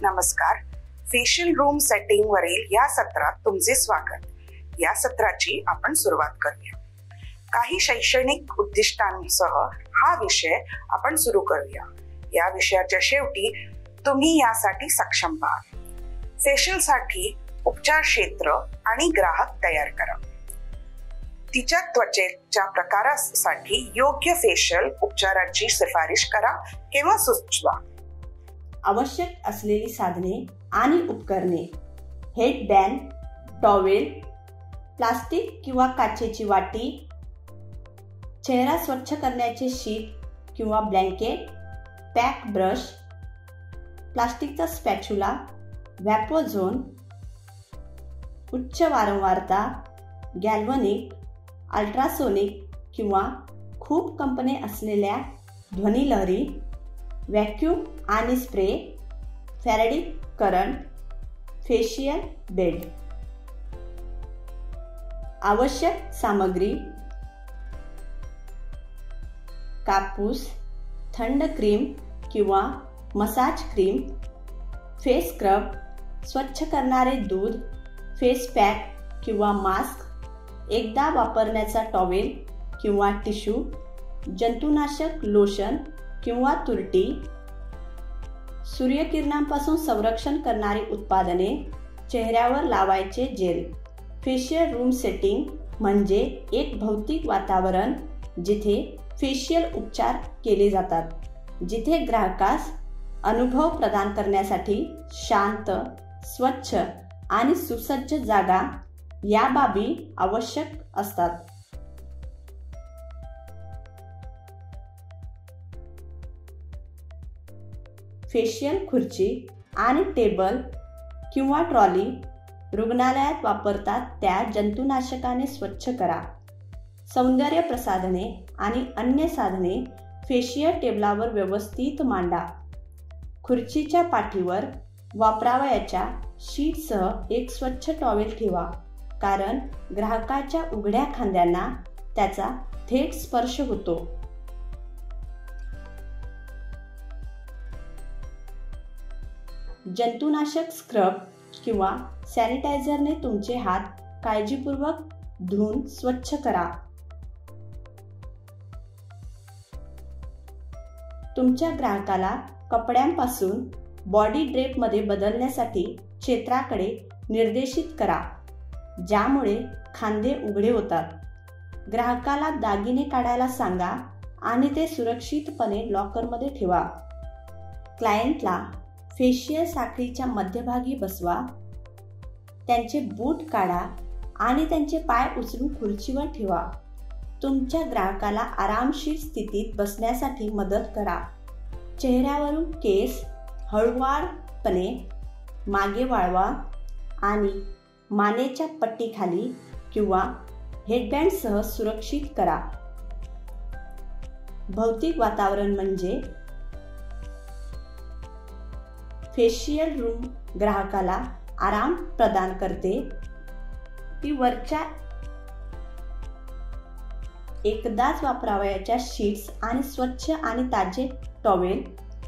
नमस्कार. Facial room setting वरील या सत्रात तुमचे स्वागत. या सत्राची आपण सुरुवात करूया. काही शैक्षणिक उद्दिष्टांसह हा विषय आपण सुरू करूया. या विषयाच्या शेवटी तुम्ही यासाठी सक्षम आहात. फेशियल साठी उपचार क्षेत्र आणि ग्राहक तयार करा. तिच्या त्वचेच्या प्रकारासाठी योग्य फेशियल उपचाराची शिफारस करा किंवा सुचवा. आवश्यक असलेली साधने आणि उपकरणे: हेडबँड, टॉवेल, प्लास्टिक किंवा काचेची वाटी, चेहरा स्वच्छ करण्याचे शीट किंवा ब्लँकेट, पॅक ब्रश, प्लास्टिकचा स्पॅच्युला, व्हॅपो झोन, उच्च वारंवारता, गॅल्व्हनिक, अल्ट्रासोनिक किंवा खूप कंपने असलेल्या ध्वनिलहरी, व्हॅक्यूम आणि spray, Faraday current, facial bed. आवश्यक सामग्री: कापूस, थंड क्रीम किंवा मसाज क्रीम, फेस स्क्रब, स्वच्छ करणारे दूध, फेस पॅक किंवा मास्क, एकदा वापरण्याचा टॉवेल किंवा टिश्यू, जंतुनाशक लोशन किंवा तुरटी, सूर्यकिरणांपासून संरक्षण करणारी उत्पादने, चेहऱ्यावर लावायचे जेल. फेशियल रूम सेटिंग म्हणजे एक भौतिक वातावरण जिथे फेशियल उपचार केले जातात, जिथे ग्राहकास अनुभव प्रदान करण्यासाठी शांत, स्वच्छ आणि सुसज्ज जागा या बाबी आवश्यक असतात. फेशियल खुर्ची आणि टेबल किंवा ट्रॉली रुग्णालयात वापरतात त्या जंतुनाशकाने स्वच्छ करा. सौंदर्य प्रसाधने आणि अन्य साधने फेशियल टेबलावर व्यवस्थित मांडा. खुर्चीच्या पाठीवर वापरावयाच्या शीटसह एक स्वच्छ टॉवेल ठेवा, कारण ग्राहकाच्या उघड्या खांद्यांना त्याचा थेट स्पर्श होतो. जंतुनाशक स्क्रब किंवा सॅनिटायझरने तुमचे हात काळजीपूर्वक धुवून स्वच्छ करा. तुमच्या ग्राहकाला कपड्यांपासून बॉडी ड्रेपमध्ये बदलण्यासाठी क्षेत्राकडे निर्देशित करा, ज्यामुळे खांदे उघडे होतात. ग्राहकाला दागिने काढायला सांगा आणि ते सुरक्षितपणे लॉकरमध्ये ठेवा. क्लायंटला फेशियल साखळीच्या मध्यभागी बसवा. त्यांचे बूट काढा आणि त्यांचे पाय उचलून खुर्चीवर ठेवा. तुमच्या ग्राहकाला आरामशीर स्थितीत बसण्यासाठी मदत करा. चेहऱ्यावरून केस हळूवारपणे मागे वळवा आणि मानेच्या पट्टीखाली किंवा हेडबँडसह सुरक्षित करा. भौतिक वातावरण म्हणजे फेशियल रूम ग्राहकाला आराम प्रदान करते. ती वरच्या एकदाच वापरावयाच्या शीट्स आणि स्वच्छ आणि ताजे टॉवेल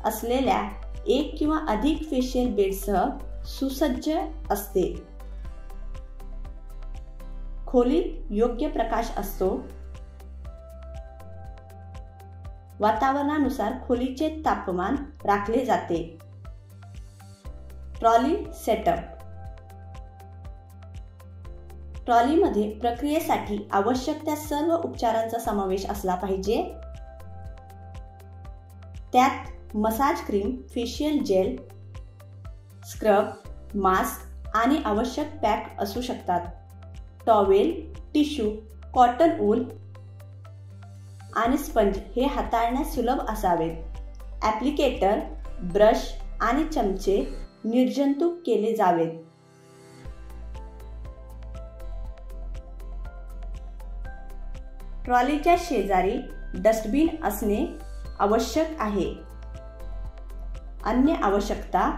असलेल्या एक किंवा अधिक फेशियल बेडसह सुसज्ज असते. खोलीत योग्य प्रकाश असतो. वातावरणानुसार खोलीचे तापमान राखले जाते. ट्रॉली सेटअप: ट्रॉलीमध्ये प्रक्रियेसाठी आवश्यक त्या सर्व उपचारांचा समावेश असला पाहिजे. त्यात massage cream, facial gel, scrub, mask आणि आवश्यक पॅक असू शकतात. टॉवेल, टिश्यू, कॉटन वूल आणि स्पंज हे हाताळण्यास सुलभ असावेत. ॲप्लिकेटर, ब्रश आणि चमचे निर्जंतुक केले जावेत. ट्रॉलीच्या शेजारी डस्टबिन असणे आवश्यक आहे. अन्य आवश्यकता: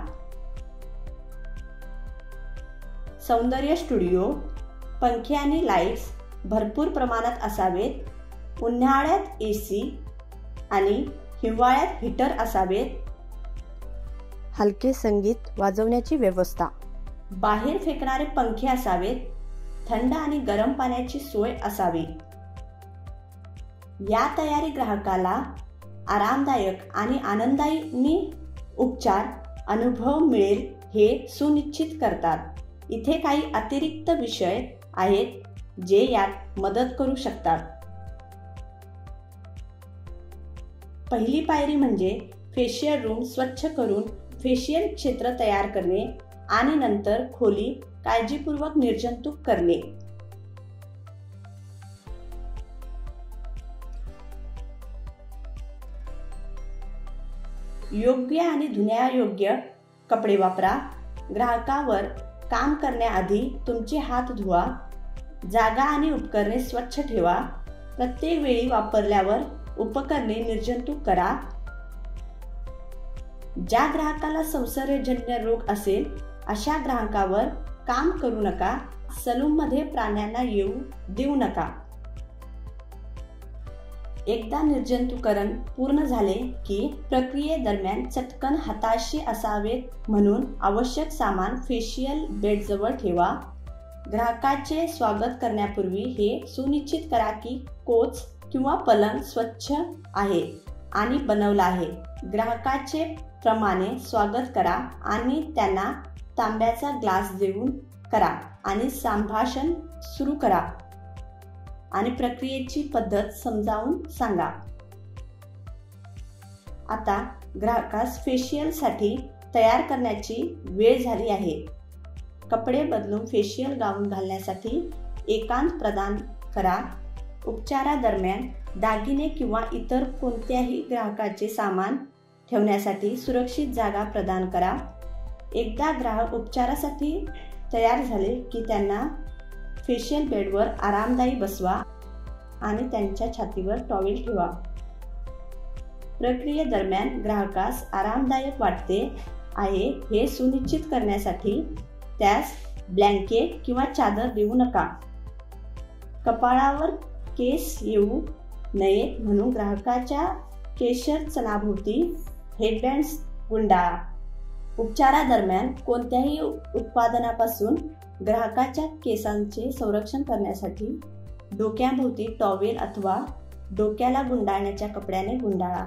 सौंदर्य स्टुडिओ, पंखे आणि लाईट्स भरपूर प्रमाणात असावेत. उन्हाळ्यात AC आणि हिवाळ्यात हीटर असावेत. हलके संगीत वाजवण्याची व्यवस्था, बाहेर फेकणारे पंखे असावेत, थंड आणि गरम पाण्याची सोय असावी. या तयारी ग्राहकाला आरामदायक आणि आनंदाने उपचार अनुभव मिळेल हे सुनिश्चित करतात. इथे काही अतिरिक्त विषय आहेत जे यात मदत करू शकतात. पहिली पायरी म्हणजे फेशियल रूम स्वच्छ करून फेशियल क्षेत्र तयार करणे आणि नंतर खोली काळजीपूर्वक निर्जंतुक करणे. योग्य आणि धुण्यायोग्य कपडे वापरा. ग्राहकावर काम करण्याआधी तुमचे हात धुवा. जागा आणि उपकरणे स्वच्छ ठेवा. प्रत्येक वेळी वापरल्यावर उपकरणे निर्जंतुक करा. ज्या ग्राहकाला संसर्गजन्य रोग असेल अशा ग्राहकावर काम करू नका. सलूनमध्ये प्राण्यांना येऊ देऊ नका. एकदा निर्जंतुकरण पूर्ण झाले की प्रक्रियेदरम्यान चटकन हाताशी असावेत म्हणून आवश्यक सामान फेशियल बेडजवळ ठेवा. ग्राहकाचे स्वागत करण्यापूर्वी हे सुनिश्चित करा की कोच किंवा पलंग स्वच्छ आहे आणि बनवला आहे. ग्राहकाचे प्रमाणे स्वागत करा आणि त्यांना तांब्याचा ग्लास देऊन करा आणि संभाषण सुरू करा आणि प्रक्रियेची पद्धत समजावून सांगा. आता ग्राहकास फेशियलसाठी तयार करण्याची वेळ झाली आहे. कपडे बदलून फेशियल गाऊन घालण्यासाठी एकांत प्रदान करा. उपचारादरम्यान दागिने किंवा इतर कोणत्याही ग्राहकाचे सामान ठेवण्यासाठी सुरक्षित जागा प्रदान करा. एकदा ग्राहक उपचारासाठी तयार झाले की त्यांना फेशियल बेडवर आरामदायी बसवा आणि त्यांच्या छातीवर टॉवेल ठेवा. प्रक्रियेदरम्यान ग्राहकास आरामदायक वाटते आहे हे सुनिश्चित करण्यासाठी त्यास ब्लँकेट किंवा चादर देऊ नका. कपाळावर केस येऊ नयेत म्हणून ग्राहकाच्या केशरचणाभोवती हेडबँड्स गुंडाळा. उपचारादरम्यान कोणत्याही उत्पादनापासून ग्राहकाच्या केसांचे संरक्षण करण्यासाठी डोक्याभोवती टॉवेल अथवा डोक्याला गुंडाळण्याच्या कपड्याने गुंडाळा.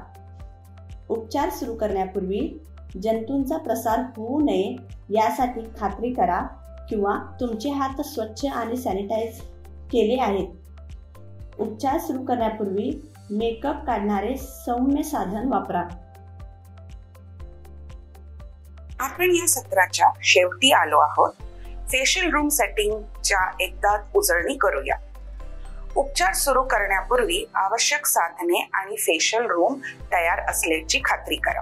उपचार सुरू करण्यापूर्वी जंतूंचा प्रसार होऊ नये यासाठी खात्री करा किंवा तुमचे हात स्वच्छ आणि सॅनिटाईज केले आहेत. उपचार सुरू करण्यापूर्वी मेकअप काढणारे सौम्य साधन वापरा. आपण या सत्राच्या शेवटी आलो आहोत. फेशियल रूम सेटिंगच्या एकदा उजळणी करूया. उपचार सुरू करण्यापूर्वी आवश्यक साधने आणि फेशियल रूम तयार असल्याची खात्री करा.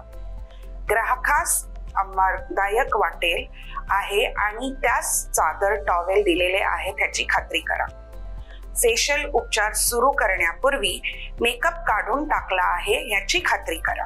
ग्राहकास आरामदायक वाटेल आहे आणि त्यास चादर टॉवेल दिलेले आहे त्याची खात्री करा. फेशियल उपचार सुरू करण्यापूर्वी मेकअप काढून टाकला आहे याची खात्री करा.